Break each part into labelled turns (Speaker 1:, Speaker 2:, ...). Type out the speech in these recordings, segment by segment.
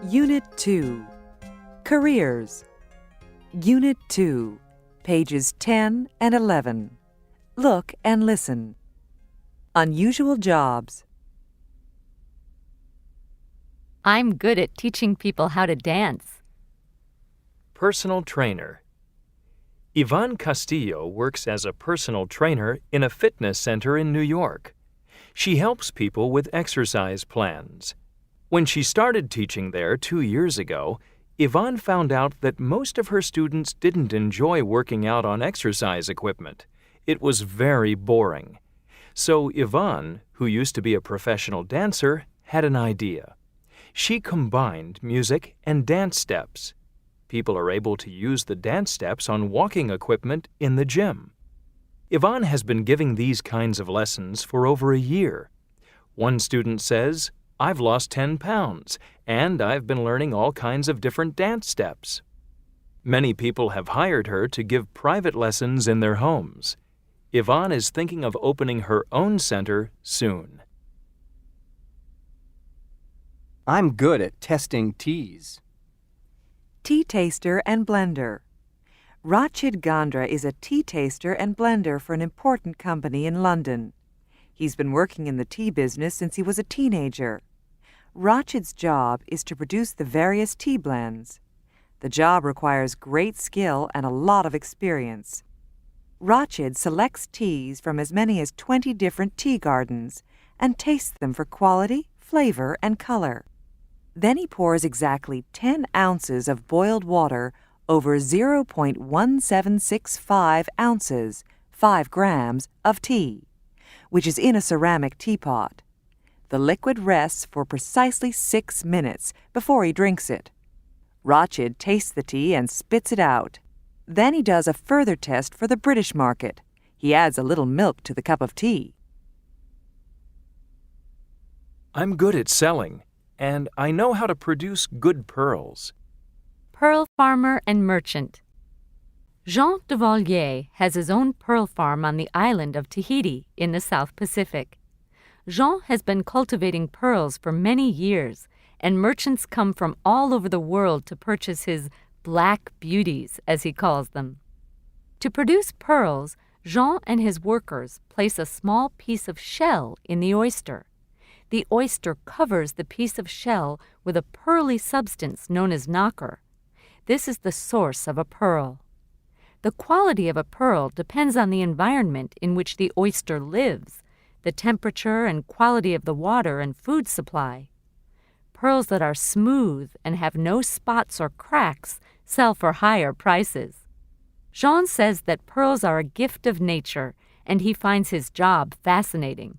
Speaker 1: Unit 2, Careers. Unit 2, pages 10 and 11. Look and listen. Unusual jobs.
Speaker 2: I'm good at teaching people how to dance.
Speaker 3: Personal trainer. Yvonne Castillo works as a personal trainer in a fitness center in New York. She helps people with exercise plans. When she started teaching there 2 years ago, Yvonne found out that most of her students didn't enjoy working out on exercise equipment. It was very boring. So Yvonne, who used to be a professional dancer, had an idea. She combined music and dance steps. People are able to use the dance steps on walking equipment in the gym. Yvonne has been giving these kinds of lessons for over a year. One student says, "I've lost 10 pounds, and I've been learning all kinds of different dance steps." Many people have hired her to give private lessons in their homes. Yvonne is thinking of opening her own center soon.
Speaker 4: I'm good at testing teas.
Speaker 1: Tea taster and blender. Rachid Gandra is a tea taster and blender for an important company in London. He's been working in the tea business since he was a teenager. Rachid's job is to produce the various tea blends. The job requires great skill and a lot of experience. Rachid selects teas from as many as 20 different tea gardens and tastes them for quality, flavor, and color. Then he pours exactly 10 ounces of boiled water over 0.1765 ounces, 5 grams, of tea, which is in a ceramic teapot. The liquid rests for precisely 6 minutes before he drinks it. Rachid tastes the tea and spits it out. Then he does a further test for the British market. He adds a little milk to the cup of tea.
Speaker 3: I'm good at selling, and I know how to produce good pearls.
Speaker 2: Pearl farmer and merchant. Jean Duvalier has his own pearl farm on the island of Tahiti in the South Pacific. Jean has been cultivating pearls for many years, and merchants come from all over the world to purchase his black beauties, as he calls them. To produce pearls, Jean and his workers place a small piece of shell in the oyster. The oyster covers the piece of shell with a pearly substance known as nacre. This is the source of a pearl. The quality of a pearl depends on the environment in which the oyster lives, the temperature and quality of the water and food supply. Pearls that are smooth and have no spots or cracks sell for higher prices. Jean says that pearls are a gift of nature, and he finds his job fascinating.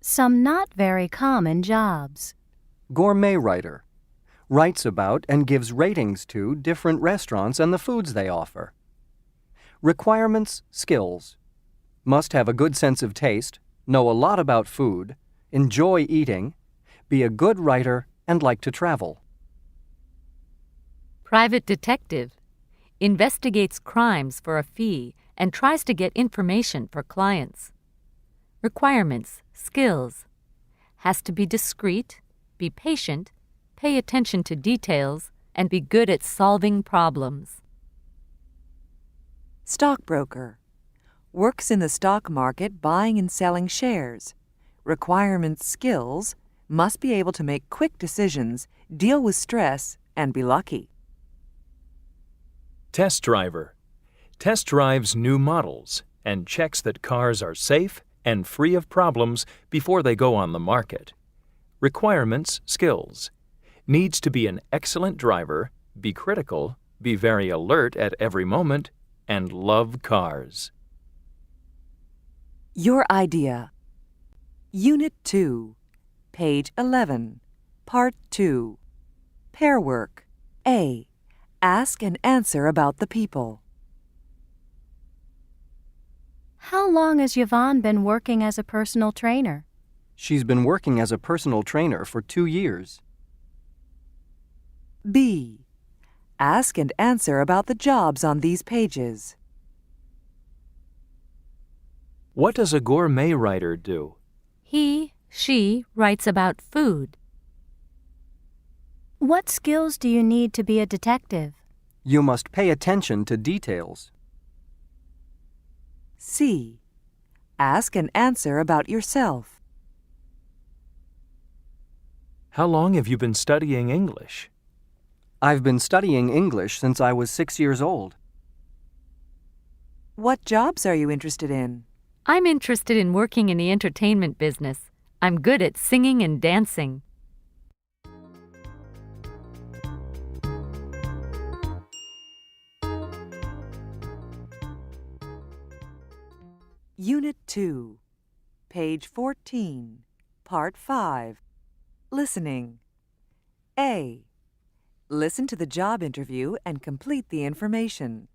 Speaker 5: Some not very common jobs.
Speaker 4: Gourmet writer. Writes about and gives ratings to different restaurants and the foods they offer. Requirements, skills. Must have a good sense of taste, know a lot about food, enjoy eating, be a good writer, and like to travel.
Speaker 2: Private detective. Investigates crimes for a fee and tries to get information for clients. Requirements, skills. Has to be discreet, be patient, pay attention to details, and be good at solving problems.
Speaker 1: Stockbroker. Works in the stock market buying and selling shares. Requirements, skills. Must be able to make quick decisions, deal with stress, and be lucky.
Speaker 3: Test driver. Test drives new models and checks that cars are safe and free of problems before they go on the market. Requirements, skills. Needs to be an excellent driver, be critical, be very alert at every moment, and love cars.
Speaker 1: Your idea. Unit 2, page 11, Part 2. Pair work. A. Ask and answer about the people.
Speaker 5: How long has Yvonne been working as a personal trainer?
Speaker 4: She's been working as a personal trainer for 2 years.
Speaker 1: B. Ask and answer about the jobs on these pages.
Speaker 3: What does a gourmet writer do?
Speaker 2: He, she writes about food.
Speaker 5: What skills do you need to be a detective?
Speaker 4: You must pay attention to details.
Speaker 1: C. Ask and answer about yourself.
Speaker 3: How long have you been studying English?
Speaker 4: I've been studying English since I was 6 years old.
Speaker 1: What jobs are you interested in?
Speaker 2: I'm interested in working in the entertainment business. I'm good at singing and dancing.
Speaker 1: Unit 2, page 14, Part 5. Listening. A. Listen to the job interview and complete the information.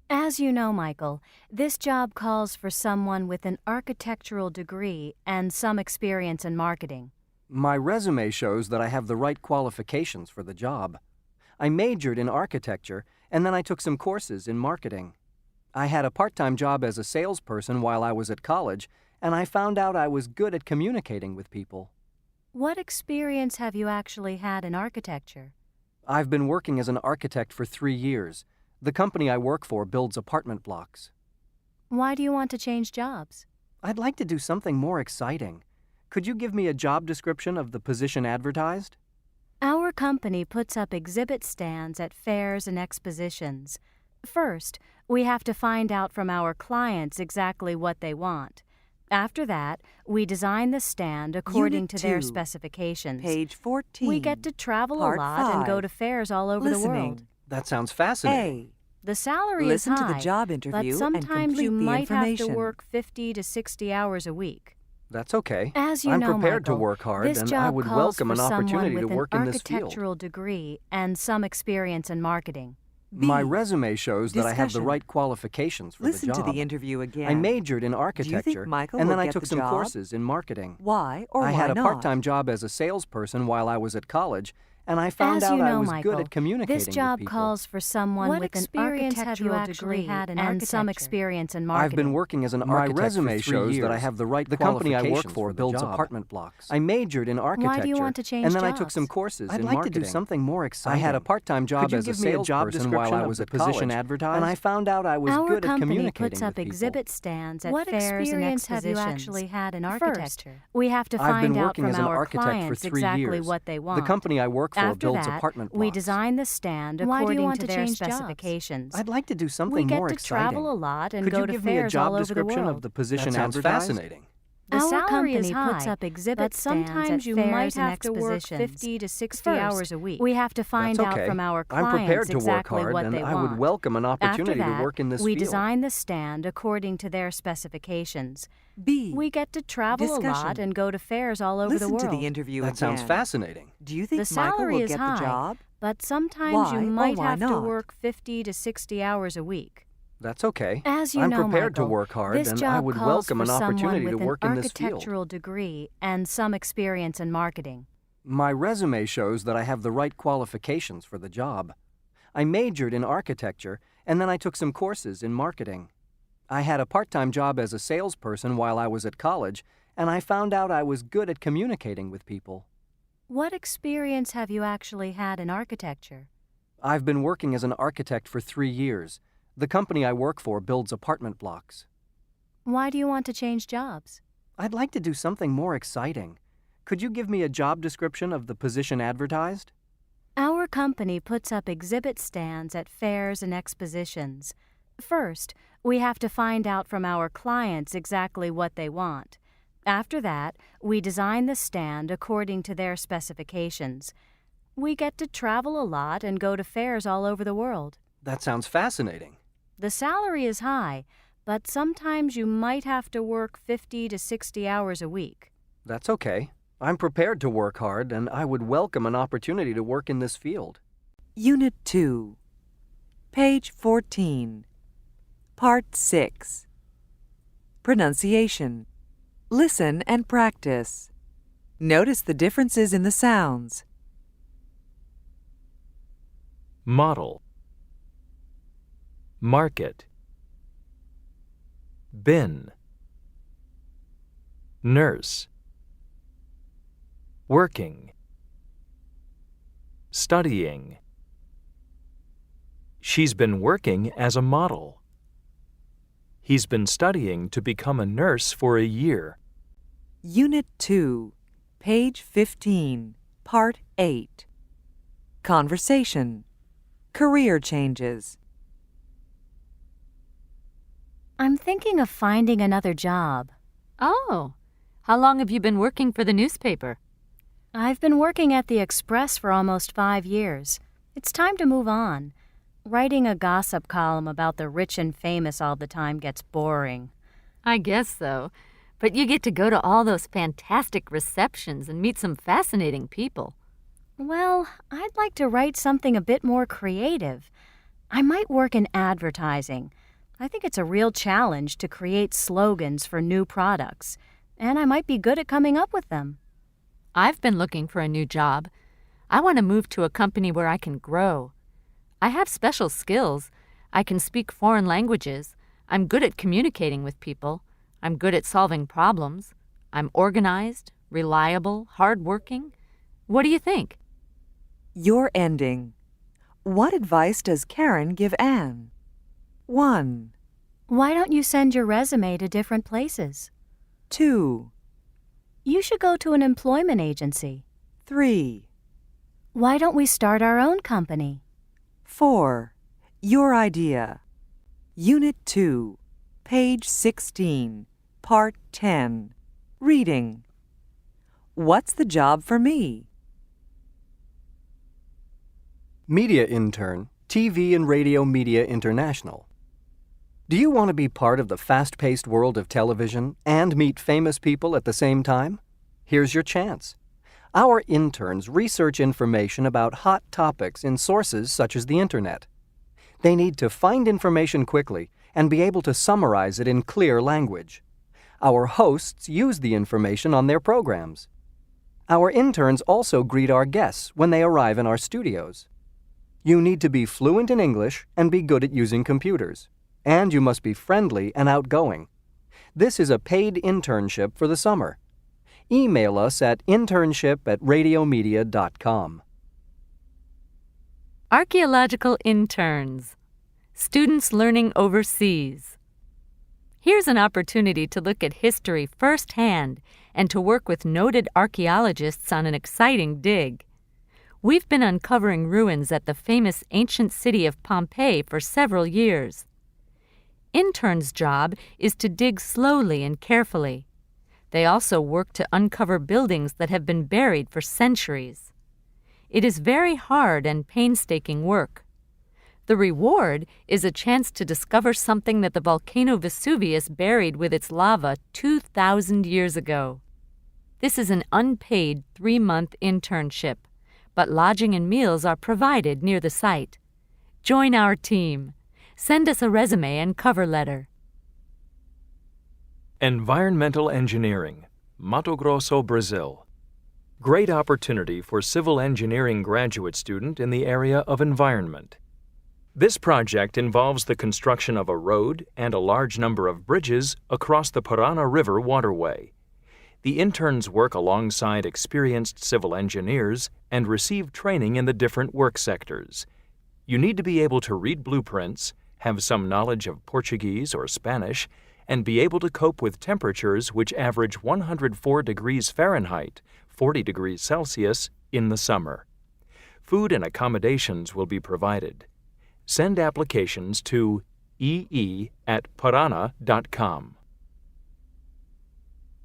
Speaker 5: As you know, Michael, this job calls for someone with an architectural degree and some experience in marketing.
Speaker 4: My resume shows that I have the right qualifications for the job. I majored in architecture, and then I took some courses in marketing. I had a part-time job as a salesperson while I was at college, and I found out I was good at communicating with people.
Speaker 5: What experience have you actually had in architecture?
Speaker 4: I've been working as an architect for 3 years. The company I work for builds apartment blocks.
Speaker 5: Why do you want to change jobs?
Speaker 4: I'd like to do something more exciting. Could you give me a job description of the position advertised?
Speaker 5: Our company puts up exhibit stands at fairs and expositions. First, we have to find out from our clients exactly what they want. After that, we design the stand according
Speaker 1: Unit
Speaker 5: to their
Speaker 1: 2,
Speaker 5: specifications.
Speaker 1: Page 14.
Speaker 5: We get to travel
Speaker 1: Part
Speaker 5: a lot and go
Speaker 1: 5.
Speaker 5: to fairs all over the world.
Speaker 1: Listening.
Speaker 4: That sounds fascinating.
Speaker 1: A.
Speaker 5: The salary
Speaker 1: Listen
Speaker 5: is
Speaker 1: to
Speaker 5: high,
Speaker 1: the job
Speaker 5: but
Speaker 1: interview and
Speaker 5: sometimes
Speaker 1: complete
Speaker 5: you
Speaker 1: the
Speaker 5: might have to
Speaker 1: information.
Speaker 5: work 50 to 60 hours a week.
Speaker 4: That's okay.
Speaker 5: As you
Speaker 4: I'm
Speaker 5: know,
Speaker 4: prepared to
Speaker 5: Michael,
Speaker 4: work hard,
Speaker 5: this
Speaker 4: and
Speaker 5: job
Speaker 4: I would
Speaker 5: calls
Speaker 4: welcome
Speaker 5: for
Speaker 4: an
Speaker 5: someone
Speaker 4: opportunity
Speaker 5: with
Speaker 4: to work
Speaker 5: an
Speaker 4: in this field.
Speaker 5: architectural degree and some experience in marketing.
Speaker 1: B.
Speaker 4: My resume shows that I have the
Speaker 1: Discussion.
Speaker 4: right qualifications for
Speaker 1: Listen
Speaker 4: the job.
Speaker 1: to the interview again.
Speaker 4: I majored in
Speaker 1: Do you
Speaker 4: architecture,
Speaker 1: think Michael
Speaker 4: and then
Speaker 1: will
Speaker 4: I
Speaker 1: get
Speaker 4: took
Speaker 1: the
Speaker 4: some
Speaker 1: job?
Speaker 4: courses in marketing.
Speaker 1: Why or
Speaker 4: I
Speaker 1: why
Speaker 4: had a
Speaker 1: not?
Speaker 4: part-time job as a salesperson while I was at college, and I found
Speaker 5: As
Speaker 4: out
Speaker 5: you
Speaker 4: I
Speaker 5: know,
Speaker 4: was
Speaker 5: Michael,
Speaker 4: good at communicating
Speaker 5: this job
Speaker 4: with people.
Speaker 5: calls for someone What with an experience have you architectural actually degree had in and some architecture? experience in marketing.
Speaker 4: I've been working as an
Speaker 5: My
Speaker 4: architect
Speaker 5: resume
Speaker 4: for 3
Speaker 5: shows
Speaker 4: years.
Speaker 5: that I have
Speaker 4: the right The company I work for builds
Speaker 5: job.
Speaker 4: apartment blocks. I majored in architecture,
Speaker 5: Why do you want to change
Speaker 4: and then I
Speaker 5: jobs?
Speaker 4: took some courses
Speaker 5: I'd
Speaker 4: in
Speaker 5: like to
Speaker 4: marketing.
Speaker 5: do something more
Speaker 4: I
Speaker 5: exciting.
Speaker 4: had a part-time job
Speaker 5: Could you
Speaker 4: as a
Speaker 5: give me a job
Speaker 4: salesperson while I
Speaker 5: description
Speaker 4: was
Speaker 5: of
Speaker 4: at
Speaker 5: the
Speaker 4: college,
Speaker 5: position
Speaker 4: and I found out I was
Speaker 5: Our
Speaker 4: good at
Speaker 5: company
Speaker 4: communicating
Speaker 5: puts up
Speaker 4: with people.
Speaker 5: exhibit stands at What fairs and
Speaker 4: experience have you
Speaker 5: expositions.
Speaker 4: actually
Speaker 5: had in
Speaker 4: architecture?
Speaker 5: First, we have to
Speaker 4: I've
Speaker 5: find
Speaker 4: been
Speaker 5: out
Speaker 4: working
Speaker 5: from
Speaker 4: as an
Speaker 5: our
Speaker 4: architect for
Speaker 5: clients
Speaker 4: 3
Speaker 5: exactly
Speaker 4: years.
Speaker 5: what they want.
Speaker 4: The company I work for
Speaker 5: After
Speaker 4: builds
Speaker 5: that,
Speaker 4: apartment blocks.
Speaker 5: we design the stand
Speaker 4: Why do you
Speaker 5: according
Speaker 4: want
Speaker 5: to
Speaker 4: to
Speaker 5: their
Speaker 4: change jobs?
Speaker 5: specifications.
Speaker 4: I'd like to do something
Speaker 5: we get
Speaker 4: more
Speaker 5: to
Speaker 4: exciting.
Speaker 5: travel a lot and
Speaker 4: Could
Speaker 5: go
Speaker 4: you
Speaker 5: to
Speaker 4: give me a
Speaker 5: fairs
Speaker 4: job
Speaker 5: all over the
Speaker 4: description
Speaker 5: world.
Speaker 4: of the position
Speaker 5: That sounds
Speaker 4: advertised?
Speaker 5: fascinating.
Speaker 4: The
Speaker 5: Our
Speaker 4: salary
Speaker 5: company
Speaker 4: is high,
Speaker 5: puts up exhibit
Speaker 4: but
Speaker 5: stands
Speaker 4: sometimes
Speaker 5: at
Speaker 4: you
Speaker 5: fairs
Speaker 4: might
Speaker 5: and
Speaker 4: have to work
Speaker 5: expositions.
Speaker 4: 50 to 60
Speaker 5: First,
Speaker 4: hours a week.
Speaker 5: We have to find
Speaker 4: That's
Speaker 5: out
Speaker 4: okay.
Speaker 5: from our
Speaker 4: I'm
Speaker 5: clients
Speaker 4: prepared to work
Speaker 5: exactly
Speaker 4: hard,
Speaker 5: what
Speaker 4: and
Speaker 5: they
Speaker 4: I
Speaker 5: want.
Speaker 4: would welcome an opportunity
Speaker 5: After that,
Speaker 4: to work in this
Speaker 5: we
Speaker 4: field.
Speaker 5: design the stand according to their specifications.
Speaker 1: B.
Speaker 5: We get to travel a lot
Speaker 1: Discussion.
Speaker 5: and go to fairs all over
Speaker 1: Listen
Speaker 5: the world.
Speaker 1: to the interview
Speaker 4: That
Speaker 1: again.
Speaker 4: sounds fascinating.
Speaker 1: Do you think
Speaker 5: The
Speaker 1: Michael
Speaker 5: salary
Speaker 1: will
Speaker 5: is
Speaker 1: get
Speaker 5: high,
Speaker 1: the job?
Speaker 5: but sometimes
Speaker 1: Why
Speaker 5: you
Speaker 1: or
Speaker 5: might
Speaker 1: why
Speaker 5: have to
Speaker 1: not?
Speaker 5: work 50 to 60 hours a week.
Speaker 4: That's okay.
Speaker 5: As you
Speaker 4: I'm
Speaker 5: know,
Speaker 4: prepared to
Speaker 5: Michael,
Speaker 4: work hard,
Speaker 5: this
Speaker 4: and
Speaker 5: job
Speaker 4: I would
Speaker 5: calls
Speaker 4: welcome
Speaker 5: for
Speaker 4: an
Speaker 5: someone
Speaker 4: opportunity
Speaker 5: with
Speaker 4: to
Speaker 5: an
Speaker 4: work in this field.
Speaker 5: architectural degree and some experience in marketing.
Speaker 4: My resume shows that I have the right qualifications for the job. I majored in architecture, and then I took some courses in marketing. I had a part-time job as a salesperson while I was at college, and I found out I was good at communicating with people.
Speaker 5: What experience have you actually had in architecture?
Speaker 4: I've been working as an architect for 3 years. The company I work for builds apartment blocks.
Speaker 5: Why do you want to change jobs?
Speaker 4: I'd like to do something more exciting. Could you give me a job description of the position advertised?
Speaker 5: Our company puts up exhibit stands at fairs and expositions. First, we have to find out from our clients exactly what they want. After that, we design the stand according to their specifications. We get to travel a lot and go to fairs all over the world.
Speaker 4: That sounds fascinating.
Speaker 5: The salary is high, but sometimes you might have to work 50 to 60 hours a week.
Speaker 4: That's okay. I'm prepared to work hard, and I would welcome an opportunity to work in this field.
Speaker 1: Unit 2, page 14, Part 6. Pronunciation. Listen and practice. Notice the differences in the sounds.
Speaker 3: Model. Market. Bin. Nurse. working, studying. She's been working as a model. He's been studying to become a nurse for a year.
Speaker 1: Unit 2, page 15, Part 8. Conversation. Career changes.
Speaker 5: I'm thinking of finding another job.
Speaker 2: Oh, how long have you been working for the newspaper?
Speaker 5: I've been working at the Express for almost 5 years. It's time to move on. Writing a gossip column about the rich and famous all the time gets boring.
Speaker 2: I guess so. But you get to go to all those fantastic receptions and meet some fascinating people.
Speaker 5: Well, I'd like to write something a bit more creative. I might work in advertising. I think it's a real challenge to create slogans for new products, and I might be good at coming up with them.
Speaker 2: I've been looking for a new job. I want to move to a company where I can grow. I have special skills. I can speak foreign languages. I'm good at communicating with people. I'm good at solving problems. I'm organized, reliable, hardworking. What do you think?
Speaker 1: Your ending. What advice does Karen give Anne? 1,
Speaker 5: Why don't you send your resume to different places?
Speaker 1: 2,
Speaker 5: You should go to an employment agency.
Speaker 1: 3,
Speaker 5: Why don't we start our own company?
Speaker 1: 4. Your idea. Unit 2, page 16, Part 10. Reading. What's the job for me?
Speaker 4: Media Intern, TV and Radio Media International. Do you want to be part of the fast-paced world of television and meet famous people at the same time? Here's your chance. Our interns research information about hot topics in sources such as the Internet. They need to find information quickly and be able to summarize it in clear language. Our hosts use the information on their programs. Our interns also greet our guests when they arrive in our studios. You need to be fluent in English and be good at using computers. And you must be friendly and outgoing. This is a paid internship for the summer. Email us at internship@radiomedia.com.
Speaker 2: Archaeological interns. Students learning overseas. Here's an opportunity to look at history firsthand and to work with noted archaeologists on an exciting dig. We've been uncovering ruins at the famous ancient city of Pompeii for several years. Interns' job is to dig slowly and carefully. They also work to uncover buildings that have been buried for centuries. It is very hard and painstaking work. The reward is a chance to discover something that the volcano Vesuvius buried with its lava 2,000 years ago. This is an unpaid 3-month internship, but lodging and meals are provided near the site. Join our team. Send us a resume and cover letter.
Speaker 3: Environmental Engineering, Mato Grosso, Brazil. Great opportunity for civil engineering graduate student in the area of environment. This project involves the construction of a road and a large number of bridges across the Parana River waterway. The interns work alongside experienced civil engineers and receive training in the different work sectors. You need to be able to read blueprints, have some knowledge of Portuguese or Spanish, and be able to cope with temperatures which average 104 degrees Fahrenheit, 40 degrees Celsius, in the summer. Food and accommodations will be provided. Send applications to ee@parana.com.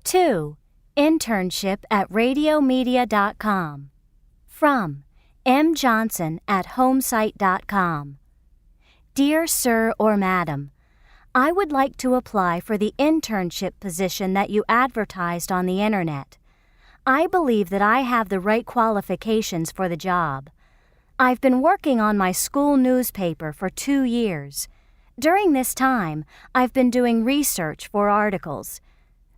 Speaker 5: 2. Internship at radiomedia.com. From M. Johnson at homesite.com. Dear Sir or Madam, I would like to apply for the internship position that you advertised on the Internet. I believe that I have the right qualifications for the job. I've been working on my school newspaper for 2 years. During this time, I've been doing research for articles.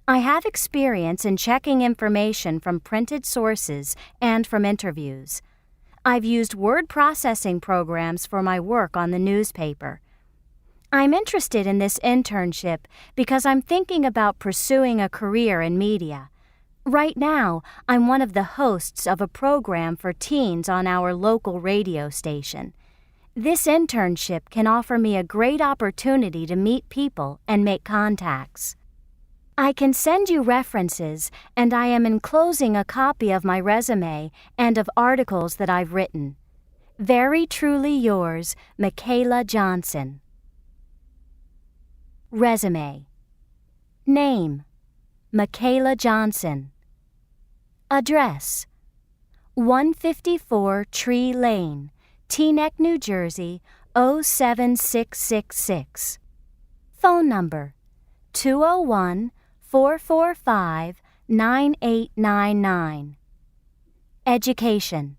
Speaker 5: I have experience in checking information from printed sources and from interviews. I've used word processing programs for my work on the newspaper. I'm interested in this internship because I'm thinking about pursuing a career in media. Right now, I'm one of the hosts of a program for teens on our local radio station. This internship can offer me a great opportunity to meet people and make contacts. I can send you references, and I am enclosing a copy of my resume and of articles that I've written. Very truly yours, Michaela Johnson. Resume. Name: Michaela Johnson. Address: 154 Tree Lane, Teaneck, New Jersey, 07666. Phone number: 201-445-9899. Education: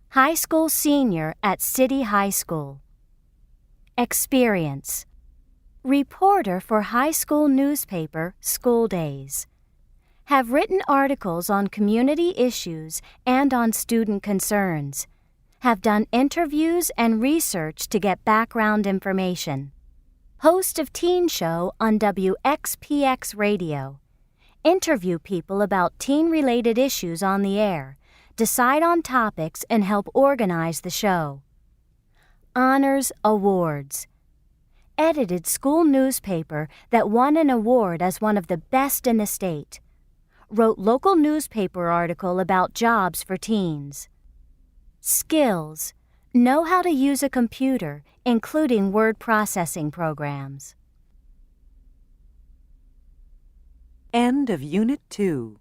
Speaker 5: high school senior at City High School. Experience: reporter for high school newspaper School Days. Have written articles on community issues and on student concerns. Have done interviews and research to get background information. Host of teen show on WXPX Radio. Interview people about teen-related issues on the air. Decide on topics and help organize the show. Honors Awards. Edited school newspaper that won an award as one of the best in the state. Wrote local newspaper article about jobs for teens. Skills: know how to use a computer, including word processing programs.
Speaker 1: End of Unit 2.